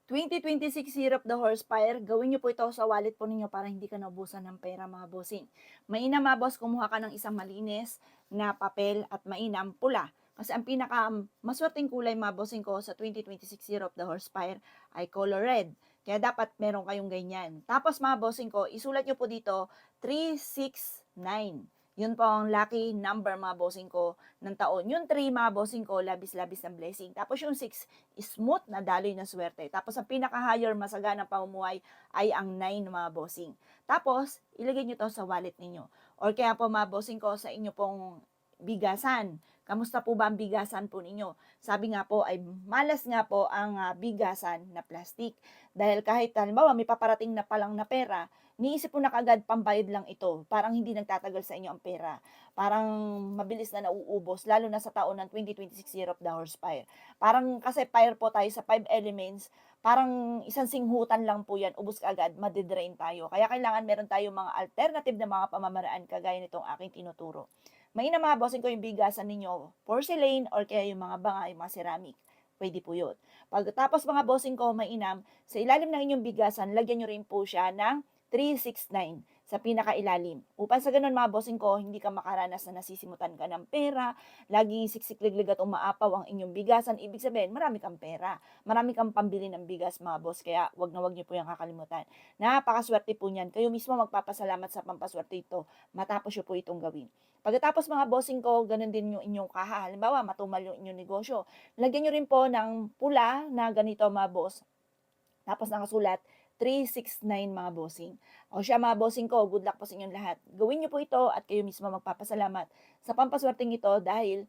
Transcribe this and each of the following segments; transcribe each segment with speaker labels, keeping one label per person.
Speaker 1: 2026 Year of the Horsefire, gawin niyo po ito sa wallet po ninyo para hindi ka naubusan ng pera mga bossing. Mainam mga boss, kumuha ka ng isang malinis na papel at mainam pula. Kasi ang pinaka maswerteng kulay mga bossing ko sa 2026 Year of the Horsefire ay color red. Kaya dapat meron kayong ganyan. Tapos mga bossing ko, isulat niyo po dito 369. Yun po ang lucky number mga bossing ko ng taon. Yung 3 mga bossing ko, labis-labis ng blessing. Tapos yung 6, smooth na daloy ng swerte. Tapos ang pinaka-higher masaganang pamumuhay ay ang 9 mga bossing. Tapos, ilagay nyo to sa wallet ninyo. Or kaya po mga bossing ko sa inyo pong bigasan. Kamusta po ba ang bigasan po ninyo? Sabi nga po ay malas nga po ang bigasan na plastic. Dahil kahit halimbawa may paparating na palang na pera, niisip po na kagad pambayad lang ito. Parang hindi nagtatagal sa inyo ang pera. Parang mabilis na nauubos, lalo na sa taon ng 2026 Year of the Horsefire. Parang kasi fire po tayo sa 5 elements, parang isang singhutan lang po yan, ubos kaagad, madidrain tayo. Kaya kailangan meron tayong mga alternative na mga pamamaraan kagaya nitong aking tinuturo. Mainam mga bossing ko yung bigasan ninyo, porcelain or kaya yung mga banga, yung mga ceramic. Pwede po yun. Pagkatapos mga bossing ko, mainam, sa ilalim ng inyong bigasan, lagyan nyo rin po siya ng 369 sa pinakailalim. Upang sa ganun mga bossing ko, hindi ka makaranas na nasisimutan ka ng pera, laging siksik-liglig at umaapaw ang inyong bigasan. Ibig sabihin, marami kang pera. Marami kang pambili ng bigas mga boss. Kaya wag na wag niyo po yung kakalimutan. Napakaswerte po niyan. Kayo mismo magpapasalamat sa pampaswerte ito matapos niyo po itong gawin. Pagkatapos mga bossing ko, ganun din yung inyong kaha. Halimbawa, matumal yung inyong negosyo. Lagyan nyo rin po ng pula na ganito mga boss. Tapos nakasulat, 369 mga bossing. O siya mga bossing ko, good luck po sa inyong lahat. Gawin niyo po ito at kayo mismo magpapasalamat sa pampaswerteng ito dahil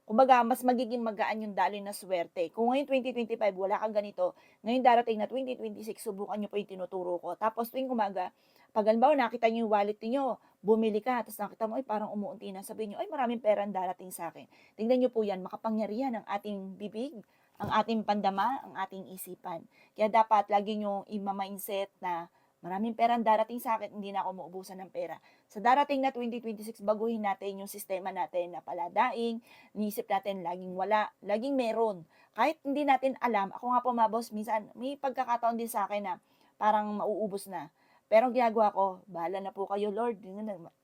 Speaker 1: kumbaga, mas magiging magaan yung daloy na swerte. Kung ngayon 2025, wala kang ganito, ngayon darating na 2026, subukan nyo po yung tinuturo ko. Tapos tuwing umaga, pag halimbawa nakita nyo yung wallet niyo, bumili ka, tapos nakita mo, ay parang umuunti na, sabihin nyo, ay maraming pera ang darating sa akin. Tingnan nyo po yan, makapangyarihan ang ating bibig, ang ating pandama, ang ating isipan. Kaya dapat lagi nyo i-mindset na maraming pera ang darating sa akin, hindi na ako maubusan ng pera. Sa darating na 2026, baguhin natin yung sistema natin na paladaing, iniisip natin laging wala, laging meron. Kahit hindi natin alam, ako nga po mga boss, minsan may pagkakataon din sa akin na parang mauubos na. Pero ang ginagawa ko, bahala na po kayo Lord,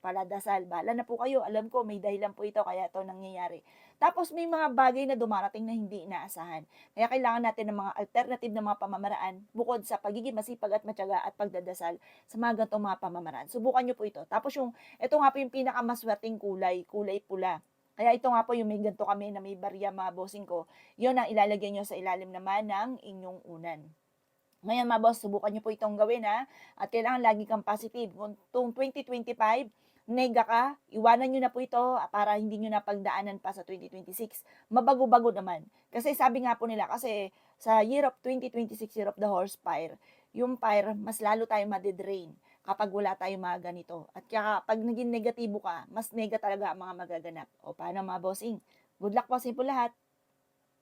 Speaker 1: paladasal, bahala na po kayo, alam ko may dahilan po ito kaya ito nangyayari. Tapos may mga bagay na dumarating na hindi inaasahan. Kaya kailangan natin ng mga alternative na mga pamamaraan bukod sa pagiging masipag at matyaga at pagdadasal sa mga ganitong mga pamamaraan. Subukan nyo po ito. Tapos ito nga po yung pinakamaswerteng kulay, kulay pula. Kaya ito nga po yung may ganito kami na may barya mga bossing ko, yun ang ilalagay nyo sa ilalim naman ng inyong unan. Ngayon mga boss, subukan nyo po itong gawin ha. At kailangan lagi kang positive. Kung itong 2025, nega ka, iwanan nyo na po ito para hindi nyo na pagdaanan pa sa 2026. Mabago-bago naman. Kasi sabi nga po nila, kasi sa year of 2026, year of the horse fire, yung fire, mas lalo tayo madidrain kapag wala tayong mga ganito. At kaya pag naging negatibo ka, mas nega talaga ang mga magaganap. O paano mga bossing? Good luck po sa inyo po lahat.